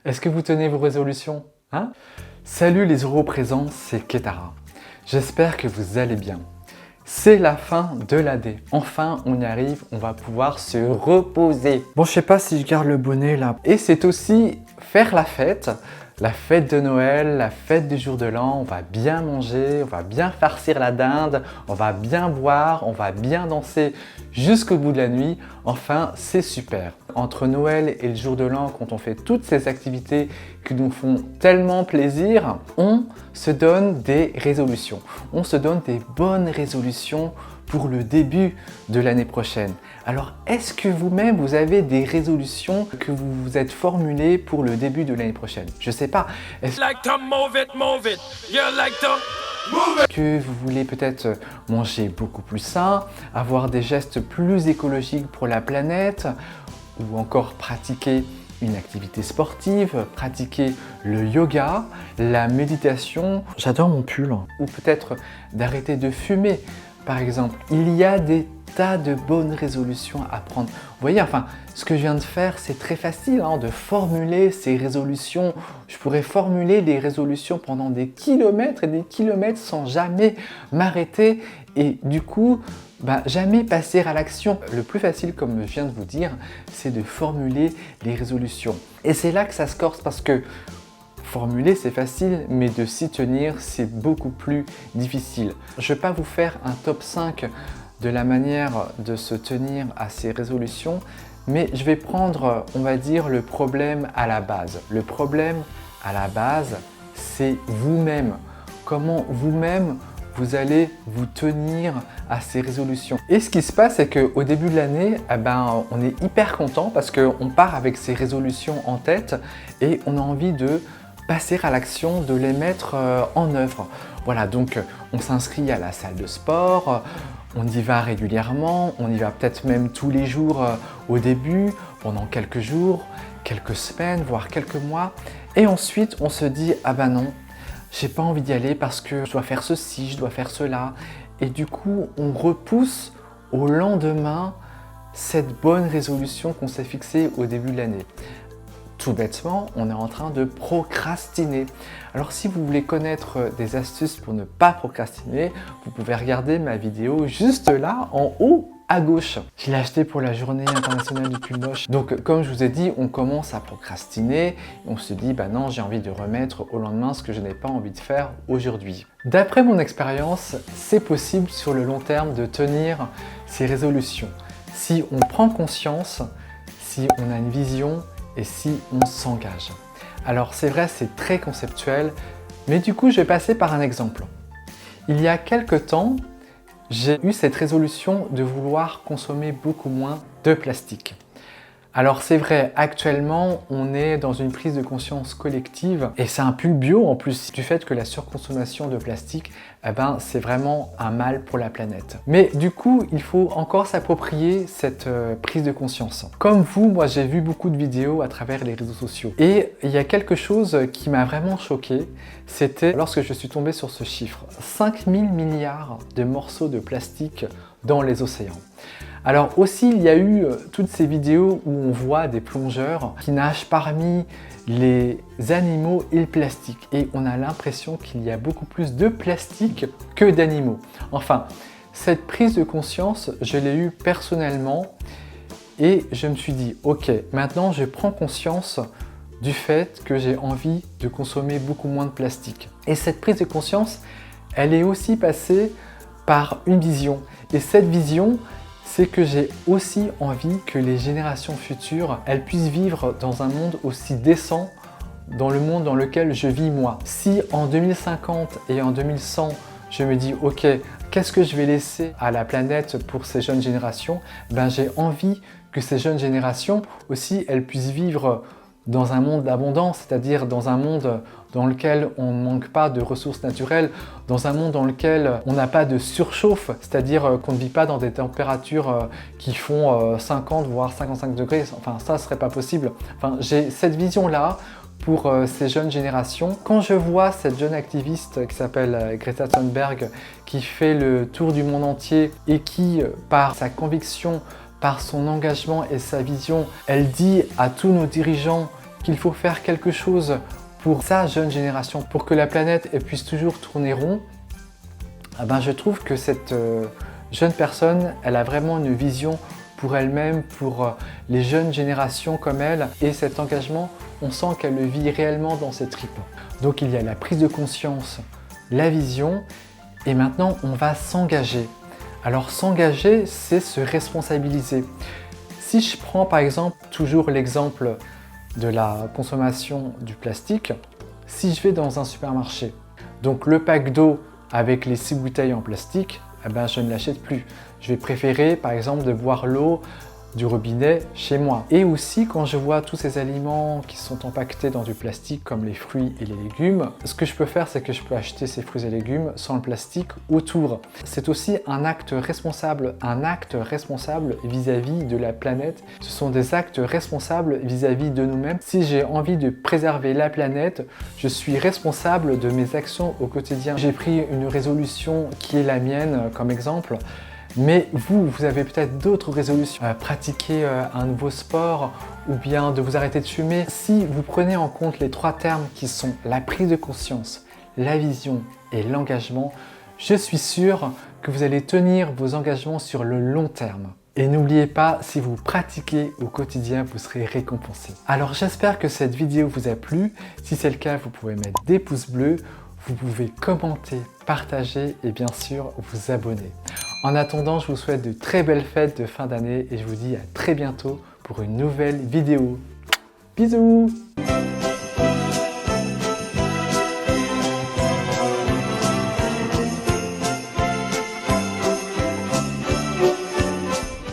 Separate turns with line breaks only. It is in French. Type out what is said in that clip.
Est-ce que vous tenez vos résolutions, hein? Salut les euros présents, c'est Ketara. J'espère que vous allez bien. C'est la fin de l'année. Enfin, on y arrive, on va pouvoir se reposer. Bon, je sais pas si je garde le bonnet là. Et c'est aussi faire la fête de Noël, la fête du jour de l'an. On va bien manger, on va bien farcir la dinde, on va bien boire, on va bien danser jusqu'au bout de la nuit. Enfin, c'est super. Entre Noël et le jour de l'an, quand on fait toutes ces activités qui nous font tellement plaisir, on se donne des résolutions. On se donne des bonnes résolutions pour le début de l'année prochaine. Alors, est-ce que vous-même, vous avez des résolutions que vous vous êtes formulées pour le début de l'année prochaine? Je sais pas. Est-ce que vous voulez peut-être manger beaucoup plus sain, avoir des gestes plus écologiques pour la planète, ou encore pratiquer une activité sportive, pratiquer le yoga, la méditation. J'adore mon pull. Ou peut-être d'arrêter de fumer, par exemple. Il y a des tas de bonnes résolutions à prendre. Vous voyez, enfin, ce que je viens de faire, c'est très facile de formuler ces résolutions. Je pourrais formuler des résolutions pendant des kilomètres et des kilomètres sans jamais m'arrêter et du coup, jamais passer à l'action. Le plus facile, comme je viens de vous dire, c'est de formuler les résolutions. Et c'est là que ça se corse parce que formuler, c'est facile, mais de s'y tenir, c'est beaucoup plus difficile. Je ne vais pas vous faire un top 5 de la manière de se tenir à ces résolutions, mais je vais prendre, on va dire, le problème à la base. Le problème à la base, c'est vous-même. Comment vous-même vous allez vous tenir à ces résolutions. Et ce qui se passe, c'est qu'au début de l'année, on est hyper content parce qu'on part avec ces résolutions en tête et on a envie de passer à l'action, de les mettre en œuvre. Voilà, donc on s'inscrit à la salle de sport, on y va régulièrement, on y va peut-être même tous les jours au début, pendant quelques jours, quelques semaines, voire quelques mois. Et ensuite, on se dit « Ah ben non, j'ai pas envie d'y aller parce que je dois faire ceci, je dois faire cela. » Et du coup, on repousse au lendemain cette bonne résolution qu'on s'est fixée au début de l'année. Tout bêtement, on est en train de procrastiner. Alors si vous voulez connaître des astuces pour ne pas procrastiner, vous pouvez regarder ma vidéo juste là, en haut à gauche. Je l'ai acheté pour la journée internationale du pull moche. Donc comme je vous ai dit, on commence à procrastiner. On se dit, non, j'ai envie de remettre au lendemain ce que je n'ai pas envie de faire aujourd'hui. D'après mon expérience, c'est possible sur le long terme de tenir ces résolutions. Si on prend conscience, si on a une vision, et si on s'engage. Alors c'est vrai, c'est très conceptuel, mais du coup je vais passer par un exemple. Il y a quelques temps, j'ai eu cette résolution de vouloir consommer beaucoup moins de plastique. Alors c'est vrai, actuellement on est dans une prise de conscience collective et c'est un pull bio en plus du fait que la surconsommation de plastique, c'est vraiment un mal pour la planète. Mais du coup, il faut encore s'approprier cette prise de conscience. Comme vous, moi j'ai vu beaucoup de vidéos à travers les réseaux sociaux et il y a quelque chose qui m'a vraiment choqué, c'était lorsque je suis tombé sur ce chiffre. 5000 milliards de morceaux de plastique dans les océans. Alors aussi, il y a eu toutes ces vidéos où on voit des plongeurs qui nagent parmi les animaux et le plastique. Et on a l'impression qu'il y a beaucoup plus de plastique que d'animaux. Enfin, cette prise de conscience, je l'ai eue personnellement et je me suis dit, ok, maintenant je prends conscience du fait que j'ai envie de consommer beaucoup moins de plastique. Et cette prise de conscience, elle est aussi passée par une vision. Et cette vision, c'est que j'ai aussi envie que les générations futures, elles puissent vivre dans un monde aussi décent dans le monde dans lequel je vis moi. Si en 2050 et en 2100, je me dis ok, qu'est-ce que je vais laisser à la planète pour ces jeunes générations? J'ai envie que ces jeunes générations aussi, elles puissent vivre dans un monde d'abondance, c'est-à-dire dans un monde dans lequel on ne manque pas de ressources naturelles, dans un monde dans lequel on n'a pas de surchauffe, c'est-à-dire qu'on ne vit pas dans des températures qui font 50 voire 55 degrés, enfin ça ne serait pas possible. Enfin, j'ai cette vision-là pour ces jeunes générations. Quand je vois cette jeune activiste qui s'appelle Greta Thunberg qui fait le tour du monde entier et qui, par sa conviction, par son engagement et sa vision, elle dit à tous nos dirigeants qu'il faut faire quelque chose pour sa jeune génération, pour que la planète elle puisse toujours tourner rond, je trouve que cette jeune personne, elle a vraiment une vision pour elle-même, pour les jeunes générations comme elle, et cet engagement, on sent qu'elle le vit réellement dans ses tripes. Donc il y a la prise de conscience, la vision, et maintenant on va s'engager. Alors s'engager, c'est se responsabiliser. Si je prends par exemple toujours l'exemple de la consommation du plastique, si je vais dans un supermarché, donc le pack d'eau avec les 6 bouteilles en plastique, je ne l'achète plus. Je vais préférer par exemple de boire l'eau du robinet chez moi. Et aussi quand je vois tous ces aliments qui sont empaquetés dans du plastique comme les fruits et les légumes, ce que je peux faire c'est que je peux acheter ces fruits et légumes sans le plastique autour. C'est aussi un acte responsable vis-à-vis de la planète. Ce sont des actes responsables vis-à-vis de nous-mêmes. Si j'ai envie de préserver la planète, je suis responsable de mes actions au quotidien. J'ai pris une résolution qui est la mienne comme exemple. Mais vous avez peut-être d'autres résolutions, pratiquer un nouveau sport ou bien de vous arrêter de fumer. Si vous prenez en compte les 3 termes qui sont la prise de conscience, la vision et l'engagement, je suis sûr que vous allez tenir vos engagements sur le long terme. Et n'oubliez pas, si vous pratiquez au quotidien, vous serez récompensé. Alors j'espère que cette vidéo vous a plu. Si c'est le cas, vous pouvez mettre des pouces bleus, vous pouvez commenter, partager et bien sûr vous abonner. En attendant, je vous souhaite de très belles fêtes de fin d'année et je vous dis à très bientôt pour une nouvelle vidéo. Bisous!